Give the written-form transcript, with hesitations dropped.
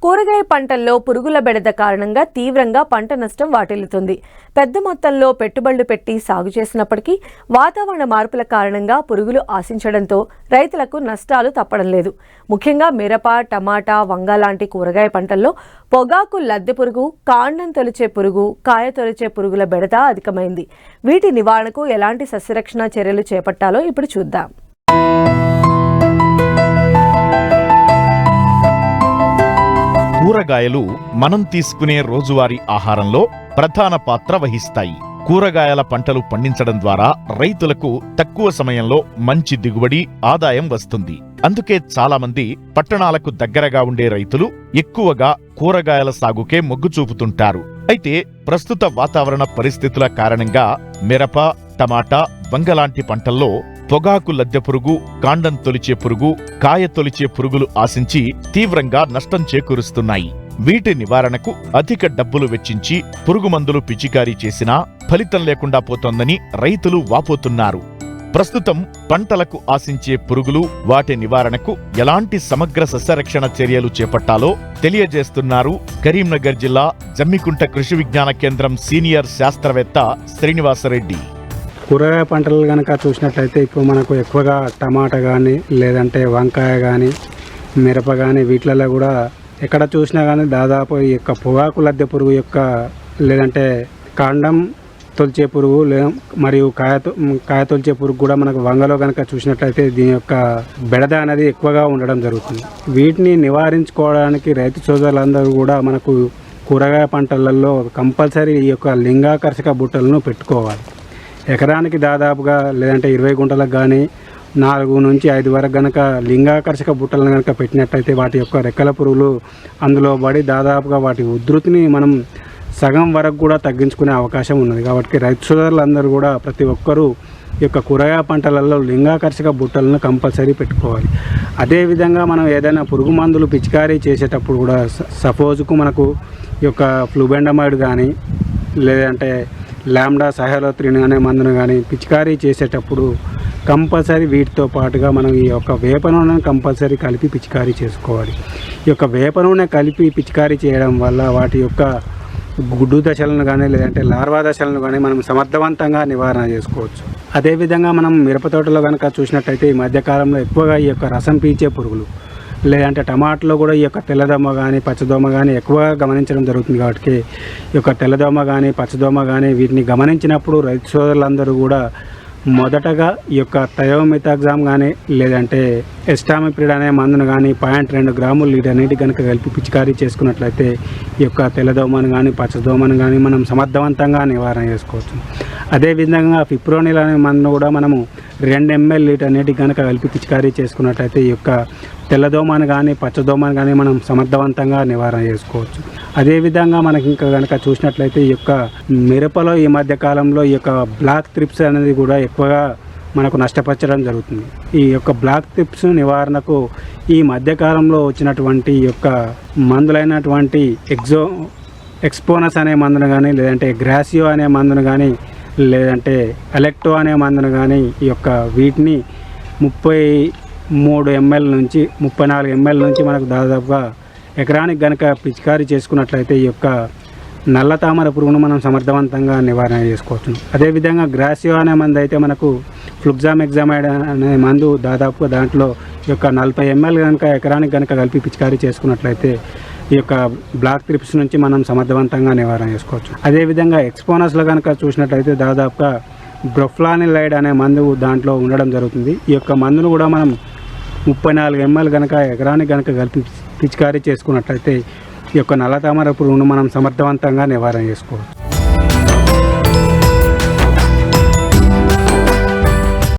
కూరగాయ పంటల్లో పురుగుల బెడద కారణంగా తీవ్రంగా పంట నష్టం వాటిల్లుతుంది. పెద్ద మొత్తంలో పెట్టుబడులు పెట్టి సాగు చేసినప్పటికీ వాతావరణ మార్పుల కారణంగా పురుగులు ఆశించడంతో రైతులకు నష్టాలు తప్పడం లేదు. ముఖ్యంగా మిరప, టమాటా, వంగ లాంటి కూరగాయ పంటల్లో పొగాకు లద్దె పురుగు, కాండం తొలిచే పురుగు, కాయ తొలిచే పురుగుల బెడద అధికమైంది. వీటి నివారణకు ఎలాంటి సస్యరక్షణ చర్యలు చేపట్టాలో ఇప్పుడు చూద్దాం. కూరగాయలు మనం తీసుకునే రోజువారీ ఆహారంలో ప్రధాన పాత్ర వహిస్తాయి. కూరగాయల పంటలు పండించడం ద్వారా రైతులకు తక్కువ సమయంలో మంచి దిగుబడి, ఆదాయం వస్తుంది. అందుకే చాలా మంది పట్టణాలకు దగ్గరగా ఉండే రైతులు ఎక్కువగా కూరగాయల సాగుకే మొగ్గు చూపుతుంటారు. అయితే ప్రస్తుత వాతావరణ పరిస్థితుల కారణంగా మిరప, టమాటా, వంగ లాంటి పంటల్లో పొగాకు లద్దె పురుగు, కాండం తొలిచే పురుగు, కాయ తొలిచే పురుగులు ఆశించి తీవ్రంగా నష్టం చేకూరుస్తున్నాయి. వీటి నివారణకు అధిక డబ్బులు వెచ్చించి పురుగు మందులు పిచికారీ చేసినా ఫలితం లేకుండా పోతోందని రైతులు వాపోతున్నారు. ప్రస్తుతం పంటలకు ఆశించే పురుగులు, వాటి నివారణకు ఎలాంటి సమగ్ర సస్యరక్షణ చర్యలు చేపట్టాలో తెలియజేస్తున్నారు కరీంనగర్ జిల్లా జమ్మికుంట కృషి విజ్ఞాన కేంద్రం సీనియర్ శాస్త్రవేత్త శ్రీనివాసరెడ్డి. కూరగాయ పంటలు కనుక చూసినట్లయితే ఇప్పుడు మనకు ఎక్కువగా టమాటా కానీ, లేదంటే వంకాయ కానీ, మిరప కానీ, వీటిలలో కూడా ఎక్కడ చూసినా కానీ దాదాపు ఈ యొక్క పొగాకు లద్దె పురుగు యొక్క, లేదంటే కాండం తొలిచే పురుగు, మరియు కాయ తొలిచే పురుగు కూడా మనకు వంగలో కనుక చూసినట్లయితే దీని యొక్క బెడద అనేది ఎక్కువగా ఉండడం జరుగుతుంది. వీటిని నివారించుకోవడానికి రైతు సోదరులందరూ కూడా మనకు కూరగాయ పంటలలో కంపల్సరీ ఈ యొక్క లింగాకర్షక బుట్టలను పెట్టుకోవాలి. ఎకరానికి దాదాపుగా లేదంటే 20 గుంటలకు కానీ 4 నుంచి 5 వరకు కనుక లింగాకర్షక బుట్టలను కనుక పెట్టినట్టయితే వాటి యొక్క రెక్కల పురుగులు అందులో పడి దాదాపుగా వాటి ఉధృతిని మనం సగం వరకు కూడా తగ్గించుకునే అవకాశం ఉన్నది. కాబట్టి రైతు సోదరులందరూ కూడా ప్రతి ఒక్కరూ ఈ యొక్క కూరగాయ పంటలలో లింగాకర్షక బుట్టలను కంపల్సరీ పెట్టుకోవాలి. అదేవిధంగా మనం ఏదైనా పురుగు మందులు పిచికారీ చేసేటప్పుడు కూడా సపోజుకు మనకు ఈ యొక్క ఫ్లూబెండమైడ్ కానీ, లేదంటే లాంబ్డా సహలోత్రిన్ అనే మందును కానీ పిచికారీ చేసేటప్పుడు కంపల్సరీ వీటితో పాటుగా మనం ఈ యొక్క వేప నూనెను కంపల్సరీ కలిపి పిచికారీ చేసుకోవాలి. ఈ యొక్క వేప నూనె కలిపి పిచికారీ చేయడం వల్ల వాటి యొక్క గుడ్డు దశలను కానీ, లేదంటే లార్వా దశలను కానీ మనం సమర్థవంతంగా నివారణ చేసుకోవచ్చు. అదేవిధంగా మనం మిరప తోటలో కనుక చూసినట్టయితే ఈ మధ్యకాలంలో ఎక్కువగా ఈ యొక్క రసం పీల్చే పురుగులు, లేదంటే టమాటాలో కూడా ఈ యొక్క తెల్లదోమ కానీ, పచ్చదోమ కానీ ఎక్కువగా గమనించడం జరుగుతుంది. కాబట్టి ఈ యొక్క తెల్లదోమ కానీ, పచ్చదోమ కానీ వీటిని గమనించినప్పుడు రైతు సోదరులందరూ కూడా మొదటగా ఈ యొక్క థయోమిథాగ్జామ్ కానీ, లేదంటే ఎస్టామిప్రిడ్ అనే మందును కానీ 0.2 గ్రాములు లీటర్ నీటి కనుక కలిపి పిచికారీ చేసుకున్నట్లయితే ఈ యొక్క తెల్లదోమను కానీ, పచ్చదోమను కానీ మనం సమర్థవంతంగా నివారణ చేసుకోవచ్చు. అదేవిధంగా ఫిప్రోనిల్ అనే మందును కూడా మనము 2 ml లీటర్ నీటికి కనుక కలిపి పిచికారీ చేసుకున్నట్లయితే ఈ యొక్క తెల్లదోమను కానీ, పచ్చదోమను కానీ మనం సమర్థవంతంగా నివారణ చేసుకోవచ్చు. అదేవిధంగా మనకి ఇంకా కనుక చూసినట్లయితే ఈ యొక్క మిరపలో ఈ మధ్య కాలంలో ఈ యొక్క బ్లాక్ థ్రిప్స్ అనేది కూడా ఎక్కువగా మనకు నష్టపరచడం జరుగుతుంది. ఈ యొక్క బ్లాక్ థ్రిప్స్ నివారణకు ఈ మధ్యకాలంలో వచ్చినటువంటి ఈ యొక్క మందులైనటువంటి ఎక్స్పోనస్ అనే మందును కానీ, లేదంటే గ్రాసియో అనే మందును కానీ, లేదంటే ఎలెక్టో అనే మందును కానీ ఈ యొక్క వీటిని 33 ml నుంచి 34 ml నుంచి మనకు దాదాపుగా ఎకరానికి కనుక పిచికారీ చేసుకున్నట్లయితే ఈ యొక్క నల్ల తామర పురుగును మనం సమర్థవంతంగా నివారణ చేసుకోవచ్చు. అదేవిధంగా గ్రాసియో అనే మందు అయితే మనకు ఫ్లుక్సామెగ్జామైడ్ అనే మందు దాదాపుగా దాంట్లో ఈ యొక్క 40 ml కనుక ఎకరానికి కనుక కలిపి పిచికారీ చేసుకున్నట్లయితే ఈ యొక్క బ్లాక్ థ్రిప్స్ నుంచి మనం సమర్థవంతంగా నివారణ చేసుకోవచ్చు. అదేవిధంగా ఎక్స్పోనస్లో కనుక చూసినట్లయితే దాదాపుగా బ్రోఫ్లానిలైడ్ అనే మందు దాంట్లో ఉండడం జరుగుతుంది. ఈ యొక్క మందును కూడా మనం 34 ml కనుక ఎకరానికి కనుక కలిపి పిచికారీ చేసుకున్నట్లయితే ఈ యొక్క నల్ల తామర పురుగును మనం సమర్థవంతంగా నివారణ చేసుకోవచ్చు.